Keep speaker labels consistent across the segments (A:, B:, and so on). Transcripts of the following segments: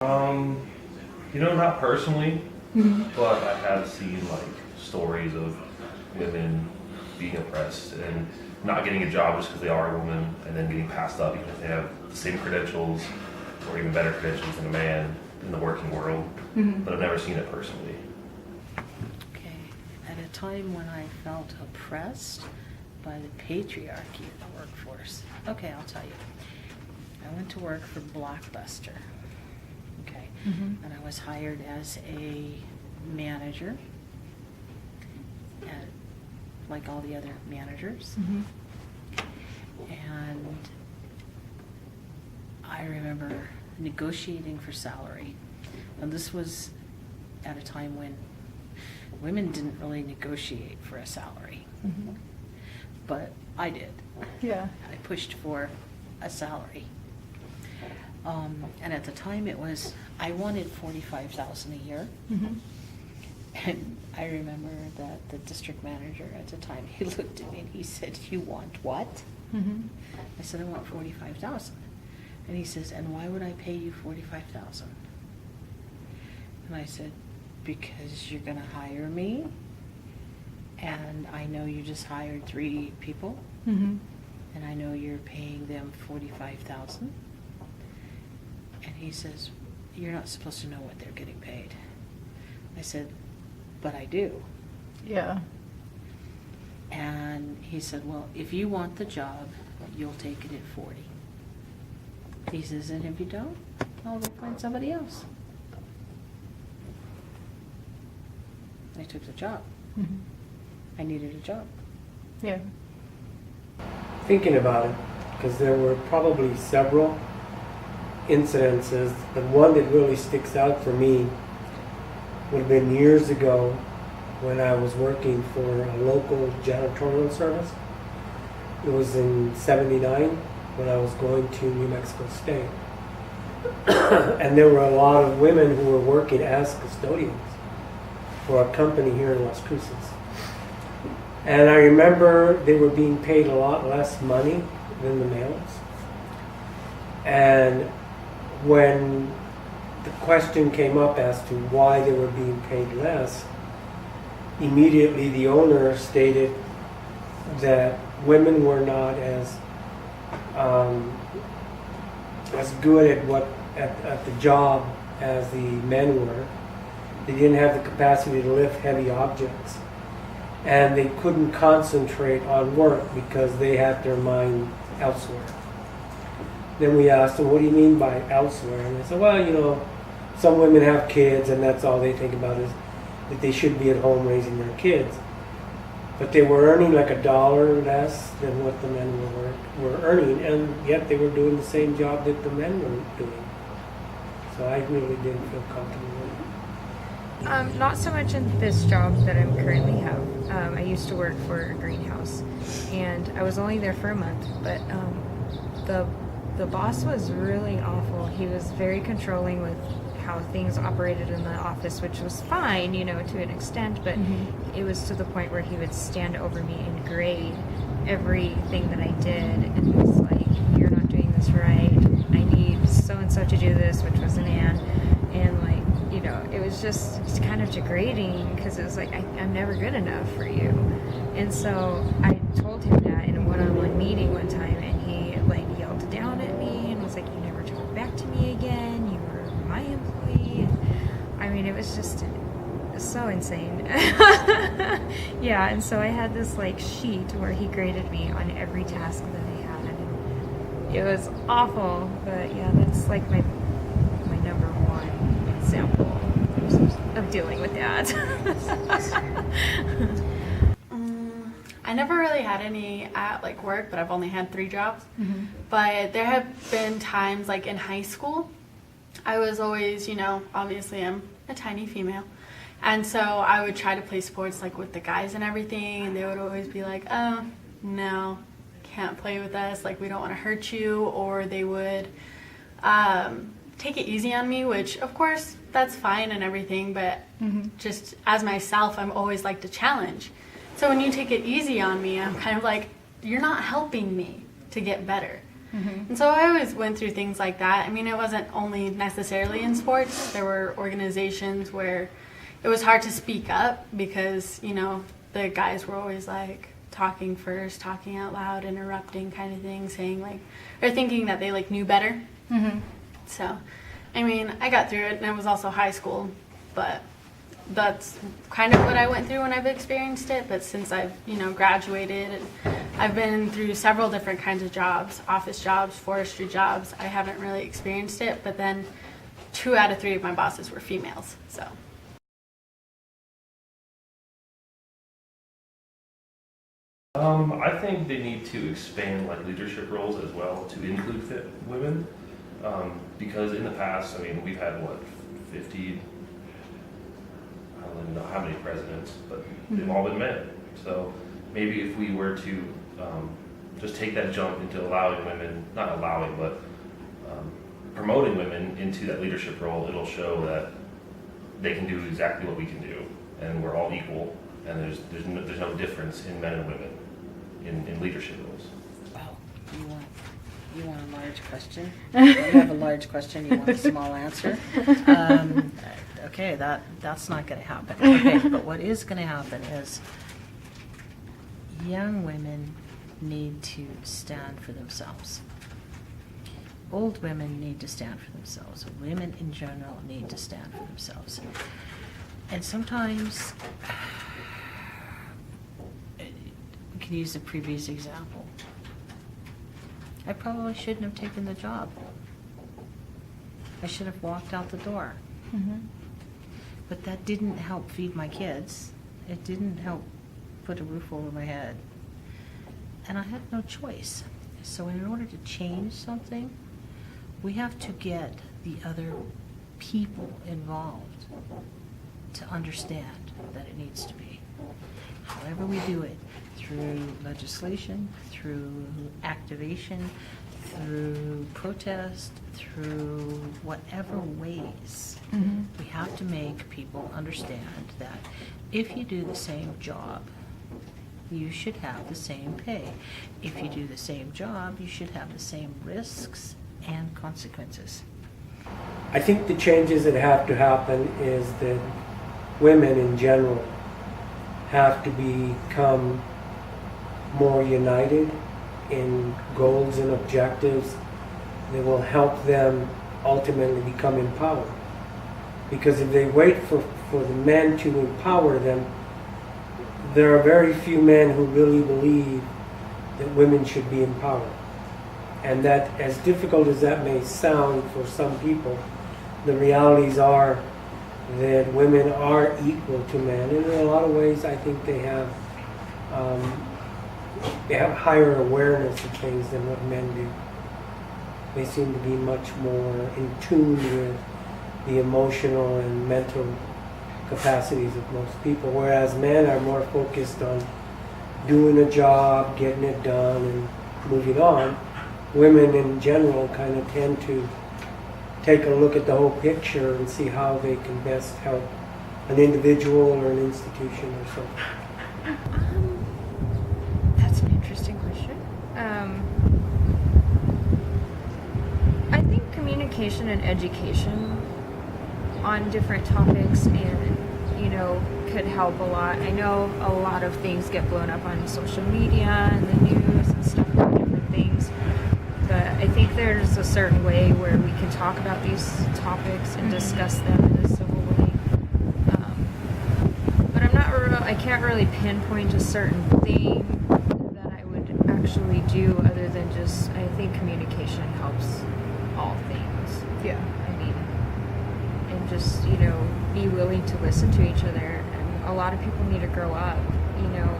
A: Not personally, but I have seen like stories of women being oppressed and not getting a job just because they are a woman, and then getting passed up because they have the same credentials or even better credentials than a man in the working world. But I've never seen it personally.
B: Okay, at a time when I felt oppressed by the patriarchy of the workforce. Okay, I'll tell you. I went to work for Blockbuster. Okay, and I was hired as a manager, like all the other managers. And I remember negotiating for salary. And this was at a time when women didn't really negotiate for a salary. But I did.
C: Yeah.
B: I pushed for a salary. And at the time I wanted $45,000 a year. And I remember that the district manager at the time, he looked at me and he said, "You want what?" I said, "I want $45,000. And he says, "And why would I pay you $45,000? And I said, "Because you're gonna hire me, and I know you just hired 3 people, and I know you're paying them $45,000. And he says, "You're not supposed to know what they're getting paid." I said, "But I do."
C: Yeah.
B: And he said, "Well, if you want the job, you'll take it at 40. He says, "And if you don't, I'll go find somebody else." I took the job. I needed a job.
C: Yeah.
D: Thinking about it, because there were probably several incidences, but one that really sticks out for me would have been years ago when I was working for a local janitorial service. It was in '79 when I was going to New Mexico State. And there were a lot of women who were working as custodians for a company here in Las Cruces. And I remember they were being paid a lot less money than the males. And when the question came up as to why they were being paid less, immediately the owner stated that women were not as good at the job as the men were. They didn't have the capacity to lift heavy objects, and they couldn't concentrate on work because they had their mind elsewhere. Then we asked them, "What do you mean by elsewhere?" And they said, "Well, some women have kids, and that's all they think about is that they should be at home raising their kids." But they were earning like $1 less than what the men were earning, and yet they were doing the same job that the men were doing. So I really didn't feel comfortable with it.
C: Not so much in this job that I currently have. I used to work for a greenhouse, and I was only there for a month, but the boss was really awful. He was very controlling with how things operated in the office, which was fine, to an extent, but it was to the point where he would stand over me and grade everything that I did, and was like, "You're not doing this right. I need so-and-so to do this," which was an Ann, and it was just kind of degrading, because it was like, I'm never good enough for you. And so I told him that in a one-on-one meeting one time, and he yelled down at me and was like, "You never talk back to me again. You were my employee." And, I mean, it was just so insane. Yeah, and so I had this sheet where he graded me on every task that I had. And it was awful, but yeah, that's my number one example of dealing with that.
E: I never really had any at work, but I've only had 3 jobs. But there have been times in high school, I was always, obviously I'm a tiny female, and so I would try to play sports with the guys and everything, and they would always be like, "Oh, no, can't play with us, we don't want to hurt you," or they would take it easy on me, which of course that's fine and everything, but just as myself, I'm always to challenge. So when you take it easy on me, I'm kind of you're not helping me to get better. And so I always went through things like that. I mean, it wasn't only necessarily in sports. There were organizations where it was hard to speak up because, you know, the guys were always like talking first, talking out loud, interrupting kind of thing, saying like, or thinking that they like knew better. So, I mean, I got through it, and it was also high school, but that's kind of what I went through when I've experienced it. But since I've, you know, graduated, and I've been through several different kinds of jobs, office jobs, forestry jobs, I haven't really experienced it. But then 2 out of 3 of my bosses were females, so.
A: I think they need to expand like leadership roles as well to include women, because in the past, I mean, we've had what 50. I don't even know how many presidents, but they've all been men. So maybe if we were to just take that jump into allowing women, not allowing, but promoting women into that leadership role, it'll show that they can do exactly what we can do, and we're all equal, and there's no difference in men and women in leadership roles.
B: Wow, you want a large question? You have a large question, you want a small answer? Okay, that's not going to happen. Okay, but what is going to happen is young women need to stand for themselves. Old women need to stand for themselves. Women in general need to stand for themselves. And sometimes, we can use the previous example. I probably shouldn't have taken the job. I should have walked out the door. But that didn't help feed my kids. It didn't help put a roof over my head. And I had no choice. So in order to change something, we have to get the other people involved to understand that it needs to be. However we do it, through legislation, through activation, through protest, through whatever ways, we have to make people understand that if you do the same job, you should have the same pay. If you do the same job, you should have the same risks and consequences.
D: I think the changes that have to happen is that women in general have to become more united in goals and objectives that will help them ultimately become empowered. Because if they wait for the men to empower them, there are very few men who really believe that women should be empowered. And that, as difficult as that may sound for some people, the realities are that women are equal to men. And in a lot of ways, I think they have higher awareness of things than what men do. They seem to be much more in tune with the emotional and mental capacities of most people, whereas men are more focused on doing a job, getting it done, and moving on. Women in general kind of tend to take a look at the whole picture and see how they can best help an individual or an institution or something.
C: That's an interesting question. I think communication and education on different topics could help a lot. I know a lot of things get blown up on social media and the news and stuff about different things, but I think there's a certain way where we can talk about these topics and discuss them in a civil way. But I can't really pinpoint a certain thing that I would actually do other than just, I think communication helps all things.
F: Yeah.
C: I mean, and just, be willing to listen to each other. And a lot of people need to grow up,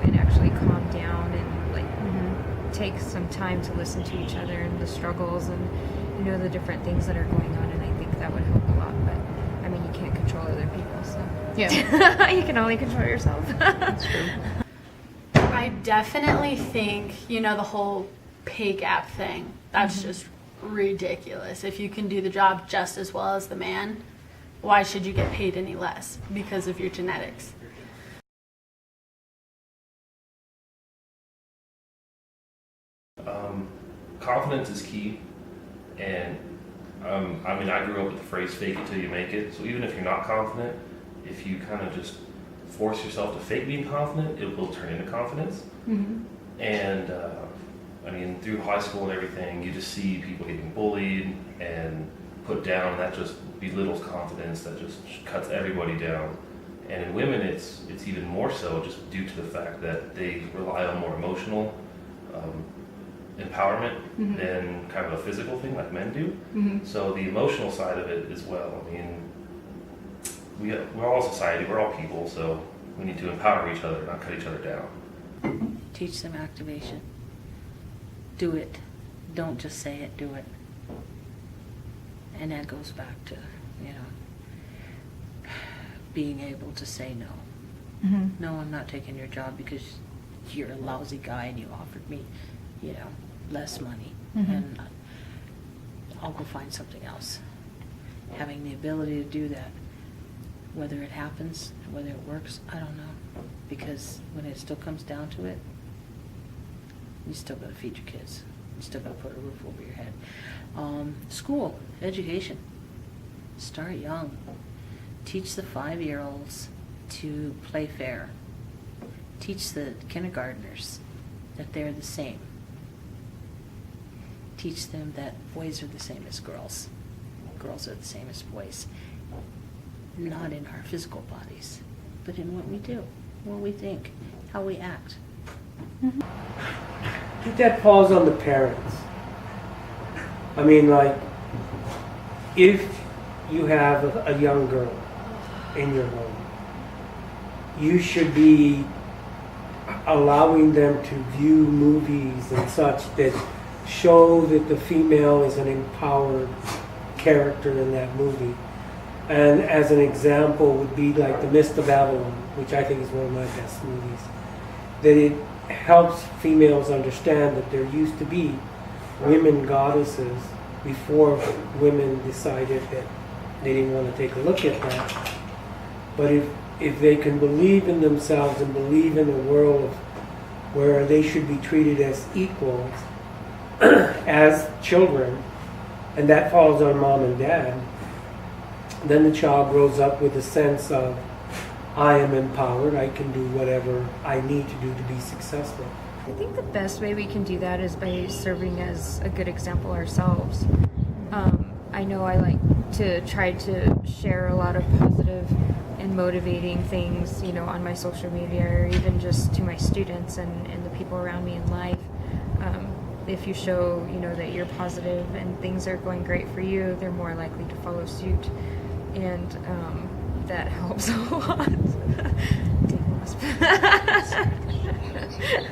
C: and actually calm down and take some time to listen to each other and the struggles and, the different things that are going on. And I think that would help a lot. But, I mean, you can't control other people, so.
F: Yeah.
C: You can only control yourself.
F: That's true.
E: I definitely think, the whole pay gap thing, that's just ridiculous. If you can do the job just as well as the man, why should you get paid any less? Because of your genetics.
A: confidence is key, and I mean, I grew up with the phrase "fake it till you make it." So even if you're not confident, if you kind of just force yourself to fake being confident, it will turn into confidence. And I mean, through high school and everything, you just see people getting bullied and put down, and that just belittles confidence. That just cuts everybody down. And in women, it's even more so, just due to the fact that they rely on more emotional empowerment than kind of a physical thing like men do. So the emotional side of it as well. I mean, we're all society, we're all people, so we need to empower each other, not cut each other down.
B: Teach them activation. Do it. Don't just say it, do it. And that goes back to, you know, being able to say no. No, I'm not taking your job because you're a lousy guy and you offered me, you know, less money. And I'll go find something else. Having the ability to do that, whether it happens, whether it works, I don't know. Because when it still comes down to it, you still got to feed your kids. You still got to put a roof over your head. School, education. Start young. Teach the 5-year-olds to play fair. Teach the kindergartners that they're the same. Teach them that boys are the same as girls. Girls are the same as boys. Not in our physical bodies, but in what we do, what we think, how we act.
D: I think that falls on the parents. I mean, like, if you have a young girl in your home, you should be allowing them to view movies and such that show that the female is an empowered character in that movie. And as an example would be like The Mist of Babylon, which I think is one of my best movies. That it helps females understand that there used to be women goddesses before women decided that they didn't want to take a look at that. But if they can believe in themselves and believe in a world where they should be treated as equals, as children, and that falls on mom and dad, then the child grows up with a sense of, I am empowered, I can do whatever I need to do to be successful.
C: I think the best way we can do that is by serving as a good example ourselves. I know I like to try to share a lot of positive and motivating things, you know, on my social media or even just to my students and the people around me in life. If you show, you know, that you're positive and things are going great for you, they're more likely to follow suit. And that helps a lot.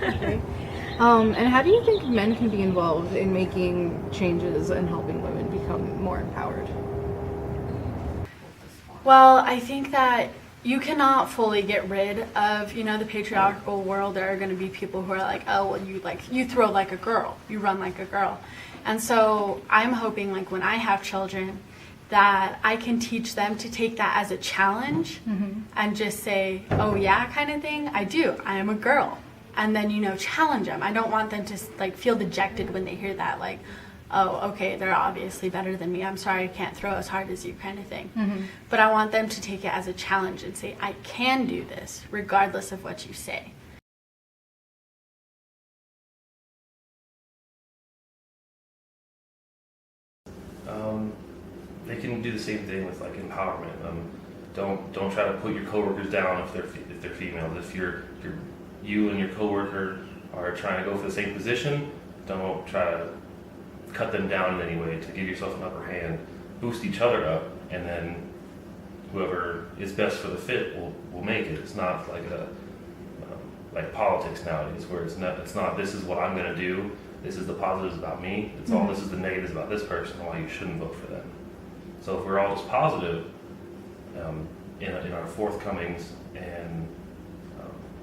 F: Okay. And how do you think men can be involved in making changes and helping women become more empowered?
E: Well, I think that you cannot fully get rid of, you know, the patriarchal world. There are going to be people who are like, oh, well, you throw like a girl, you run like a girl. And so I'm hoping, like, when I have children, that I can teach them to take that as a challenge and just say, oh yeah, kind of thing. I do. I am a girl. And then, you know, challenge them. I don't want them to like feel dejected when they hear that, like, oh, okay, they're obviously better than me. I'm sorry I can't throw as hard as you, kind of thing. But I want them to take it as a challenge and say, I can do this regardless of what you say.
A: They can do the same thing with like empowerment. Don't try to put your coworkers down if they're females. If you and your coworker are trying to go for the same position, don't try to cut them down in any way to give yourself an upper hand. Boost each other up, and then whoever is best for the fit will make it. It's not like like politics nowadays, where it's not this is what I'm going to do. This is the positives about me. It's all this is the negatives about this person. Why you shouldn't vote for them. So if we're all just positive in our forthcomings and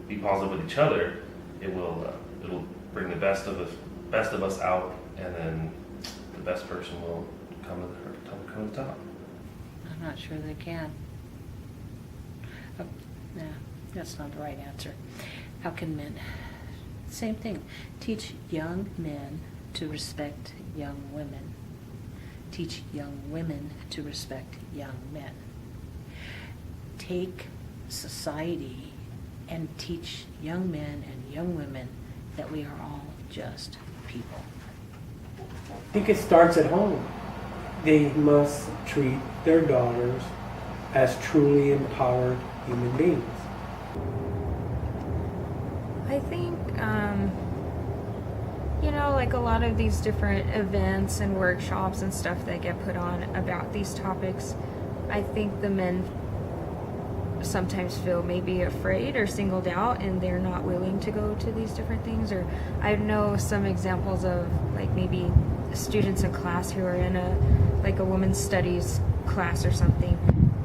A: be positive with each other, it'll bring the best of us out, and then the best person will come to the top.
B: I'm not sure they can. Nah, that's not the right answer. How can men? Same thing. Teach young men to respect young women. Teach young women to respect young men. Take society and teach young men and young women that we are all just people.
D: I think it starts at home. They must treat their daughters as truly empowered human beings.
C: I think, like a lot of these different events and workshops and stuff that get put on about these topics, I think the men sometimes feel maybe afraid or singled out, and they're not willing to go to these different things. Or I know some examples of like maybe students in class who are in a women's studies class or something.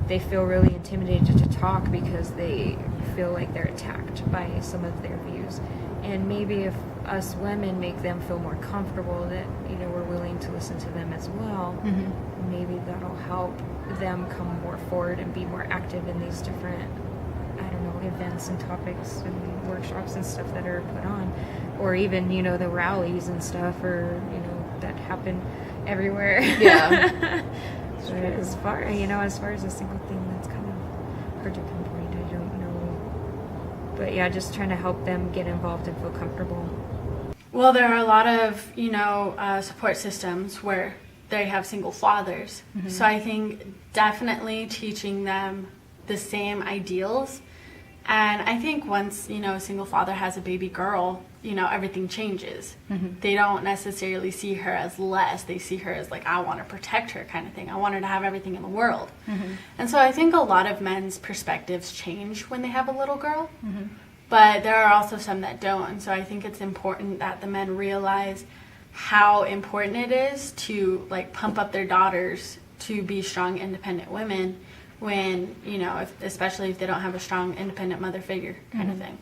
C: They feel really intimidated to talk because they feel like they're attacked by some of their views. And maybe if us women make them feel more comfortable that, we're willing to listen to them as well, maybe that'll help them come more forward and be more active in these different, events and topics and workshops and stuff that are put on. Or even, the rallies and stuff, or, that happen everywhere.
F: Yeah.
C: As far as a single thing, that's kind of hard to pinpoint. I don't know. But yeah, just trying to help them get involved and feel comfortable.
E: Well, there are a lot of, support systems where they have single fathers.
C: Mm-hmm.
E: So I think definitely teaching them the same ideals. And I think once, a single father has a baby girl, everything changes.
C: Mm-hmm.
E: They don't necessarily see her as less. They see her as like, I want to protect her kind of thing. I want her to have everything in the world.
C: Mm-hmm.
E: And so I think a lot of men's perspectives change when they have a little girl.
C: Mm-hmm.
E: But there are also some that don't. And so I think it's important that the men realize how important it is to like pump up their daughters to be strong, independent women when, especially if they don't have a strong, independent mother figure kind of thing.